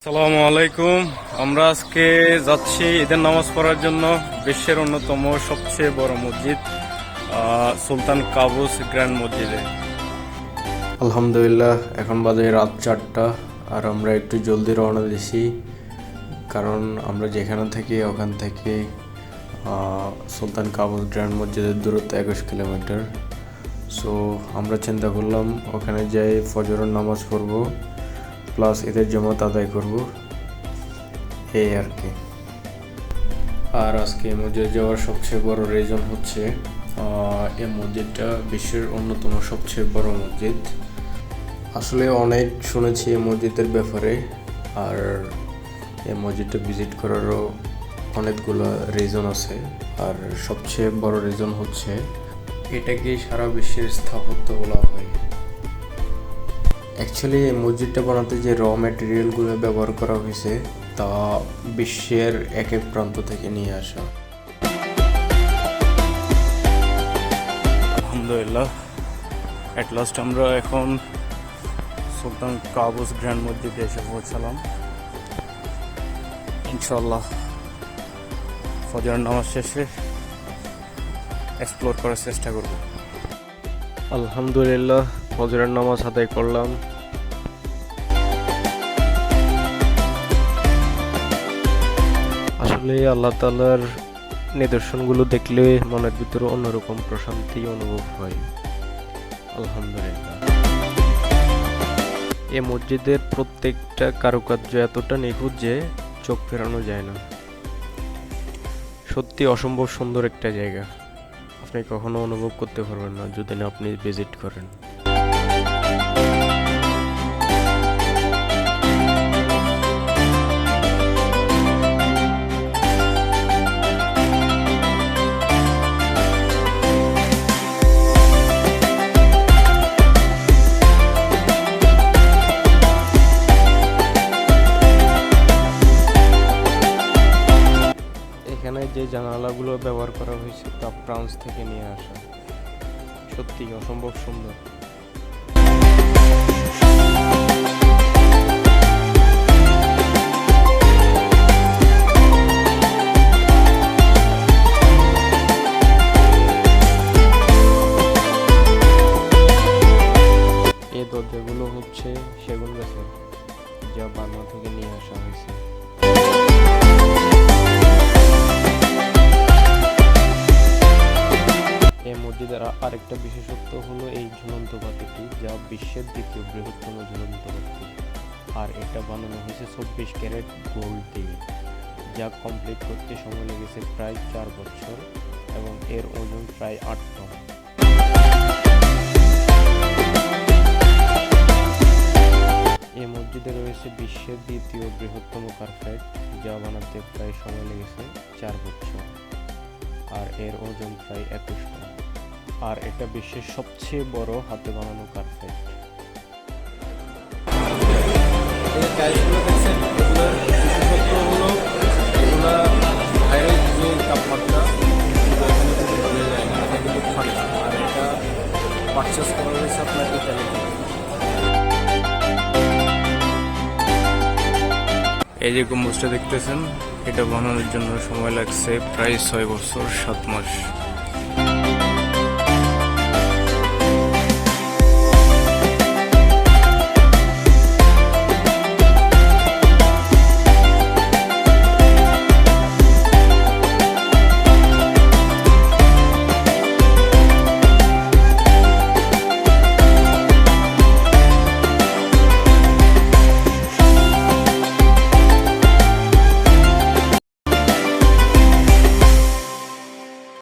আসসালামু আলাইকুম। আমরা আজকে যাচ্ছি ঈদের নামাজ পড়ার জন্য বিশ্বের অন্যতম সবচেয়ে বড় মসজিদ সুলতান কাবুস গ্র্যান্ড মসজিদে। আলহামদুলিল্লাহ, এখন বাজে রাত 4টা আর আমরা একটু জলদি রওনা দিছি, কারণ আমরা যেখানে থাকি ওখান থেকে সুলতান কাবুস গ্র্যান্ড মসজিদের দূরত্ব 21 কিলোমিটার। সো আমরা চিন্তা করলাম ওখানে যাই ফজরের নামাজ পড়বো প্লাস ঈদের জামাত আদায় করব, এই আর কি। আর আজকে মসজিদে যাওয়ার সবচেয়ে বড় রিজন হচ্ছে এই মসজিদটা বিশ্বের অন্যতম সবচেয়ে বড় মসজিদ। আসলে অনেক শুনেছি এই মসজিদের ব্যাপারে, আর এই মসজিদটা ভিজিট করারও অনেকগুলো রিজন আছে। আর সবচেয়ে বড় রিজন হচ্ছে এটাকে সারা বিশ্বের স্থাপত্য বলা হয়। অ্যাকচুয়ালি এই মসজিদটা বানাতে যে র ম্যাটেরিয়ালগুলো ব্যবহার করা হয়েছে তা বিশ্বের এক এক প্রান্ত থেকে নিয়ে আসা। আলহামদুলিল্লাহ, অ্যাট লাস্ট আমরা এখন সুলতান কাবুস গ্র্যান্ড মসজিদে এসে পৌঁছালাম। ইনশাআল্লাহ ফজরের নামাজ শেষে এক্সপ্লোর করার চেষ্টা করব। আলহামদুলিল্লাহ, ফজরের নামাজ আদায় করলাম। আসলে আল্লাহ তাআলার নিদর্শনগুলো দেখলে মনের ভিতরে অন্যরকম প্রশান্তি অনুভব হয়। আলহামদুলিল্লাহ, এই মসজিদের প্রত্যেকটা কারুকার্য এতটা নিখুঁত যে চোখ ফেরানো যায় না। সত্যি অসম্ভব সুন্দর একটা জায়গা, আপনি কখনো অনুভব করতে পারবেন না যদি না আপনি ভিজিট করেন। এখানে যে জানালাগুলো ব্যবহার করা হয়েছে তা ফ্রান্স থেকে নিয়ে আসা, সত্যি অসম্ভব সুন্দর। এই দরজাগুলো হচ্ছে সেগুন গাছের, যা বার্মা থেকে নিয়ে আসা হয়েছে। এই মসজিদের আরেকটা বিশেষত্ব হলো এই ঝুলন্ত বাতিটি, যা বিশ্বের দ্বিতীয় বৃহত্তম ঝুলন্ত বাতি। আর এটা বানানো হয়েছে 24 ক্যারেট গোল্ড দিয়ে, যা কমপ্লিট করতে সময় লেগেছে প্রায় 4 বছর এবং এর ওজন প্রায় 8 টন। এই মসজিদে রয়েছে বিশ্বের দ্বিতীয় বৃহত্তম কার্পেট, যা বানাতে প্রায় সময় লেগেছে 4 বছর আর এর ওজন প্রায় 21 টন। আর এটা বিশ্বের সবচেয়ে বড় হাতে বানানো কার্পেট। এই টাইলসগুলো দেখছেন, এগুলোর বিশেষত্ব হলো এগুলা বাইরের যে তাপমাত্রা এখানে কিন্তু ভুলে যায় না, এটা কিন্তু ঠান্ডা। আর এটা পারচেস করা হয়েছে আপনার ইতালি থেকে। এই যে গম্বুজটা দেখতেছেন, এটা বানানোর জন্য সময় লাগছে প্রায় 6 বছর 7 মাস।